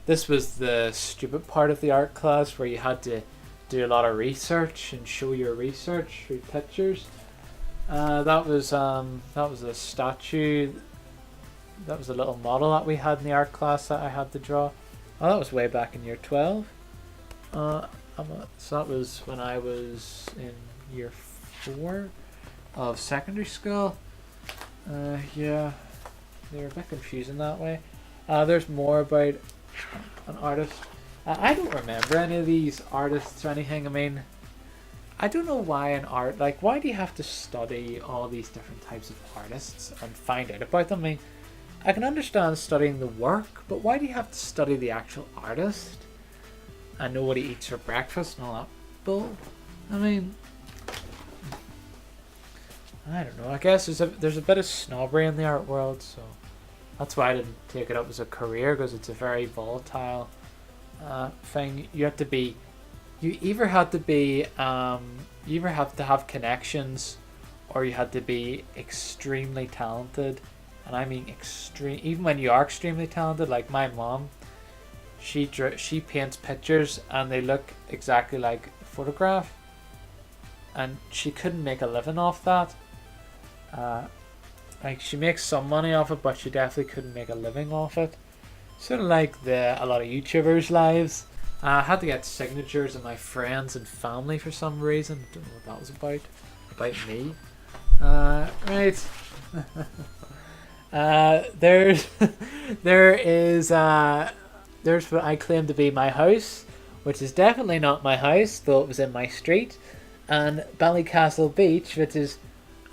this was the stupid part of the art class where you had to do a lot of research and show your research through pictures. That was a statue. That was a little model that we had in the art class that I had to draw. Oh, that was way back in year 12. So that was when I was in year 4 of secondary school. Yeah, they were a bit confusing that way. There's more about an artist. I don't remember any of these artists or anything. I mean, I don't know why why do you have to study all these different types of artists and find out about them? I mean, I can understand studying the work, but why do you have to study the actual artist and know what he eats for breakfast and all that bull? I mean, I don't know. I guess there's a bit of snobbery in the art world, so that's why I didn't take it up as a career, because it's a very volatile thing. You either have to have connections, or you had to be extremely talented. And I mean extreme. Even when you are extremely talented, like my mom, she paints pictures and they look exactly like a photograph, and she couldn't make a living off that. Like, she makes some money off it, but she definitely couldn't make a living off it. Sort of like a lot of YouTubers' lives. I had to get signatures of my friends and family for some reason. Don't know what that was about. About me. Right. There's what I claim to be my house, which is definitely not my house, though it was in my street, and Ballycastle Beach, which is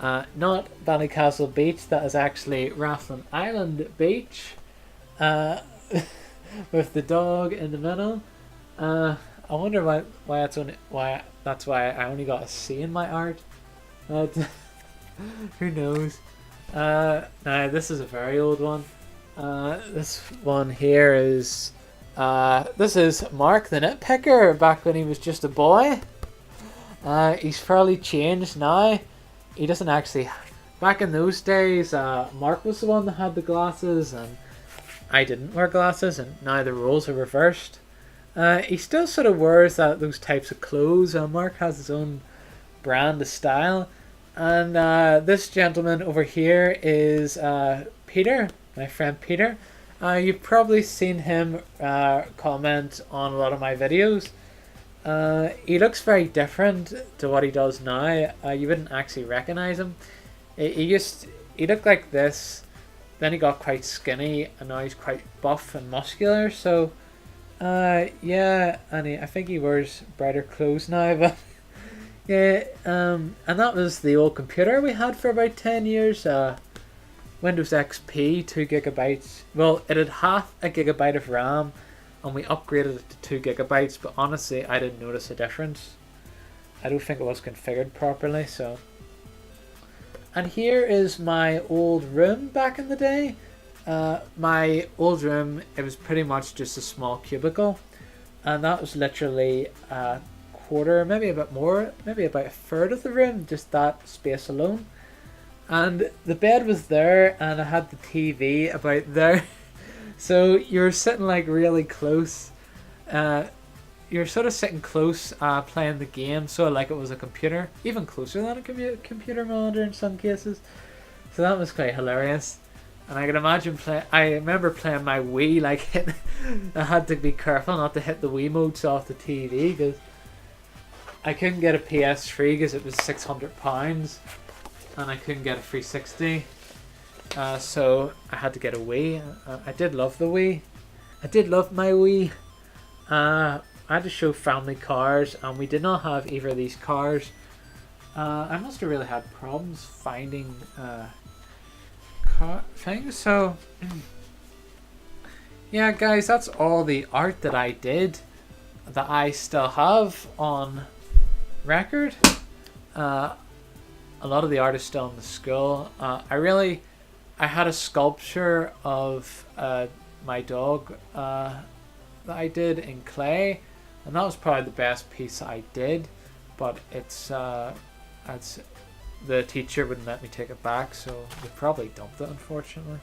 not Ballycastle Beach, that is actually Rathlin Island Beach, with the dog in the middle. I wonder why that's why I only got a C in my art. Who knows? Now this is a very old one. This one here is this is Mark the Nitpicker back when he was just a boy. He's fairly changed now. He doesn't actually. Back in those days, Mark was the one that had the glasses, and I didn't wear glasses, and now the roles are reversed. He still sort of wears those types of clothes. Mark has his own brand of style. And this gentleman over here is Peter, my friend Peter. You've probably seen him comment on a lot of my videos. He looks very different to what he does now. You wouldn't actually recognize him. He looked like this, then he got quite skinny, and now he's quite buff and muscular. So yeah, and I think he wears brighter clothes now, but yeah, and that was the old computer we had for about 10 years. Windows XP, 2 gigabytes. Well, it had half a gigabyte of RAM, and we upgraded it to 2 gigabytes, but honestly, I didn't notice a difference. I don't think it was configured properly, so. And here is my old room back in the day. My old room, it was pretty much just a small cubicle, and that was literally a quarter, maybe a bit more, maybe about a third of the room, just that space alone. And the bed was there, and I had the TV about there. So you're sitting like really close. You're sort of sitting close, playing the game, so like it was a computer, even closer than a computer monitor in some cases. So that was quite hilarious. And I can imagine I remember playing my Wii, like I had to be careful not to hit the Wiimotes off the TV, because I couldn't get a PS3 because it was £600, and I couldn't get a 360. So I had to get a Wii. I did love the Wii. I did love my Wii. I had to show family cars, and we did not have either of these cars. I must have really had problems finding car things. So yeah, guys, that's all the art that I did that I still have on record. A lot of the art is still in the school. I had a sculpture of my dog that I did in clay, and that was probably the best piece I did, but it's the teacher wouldn't let me take it back, so we probably dumped it, unfortunately.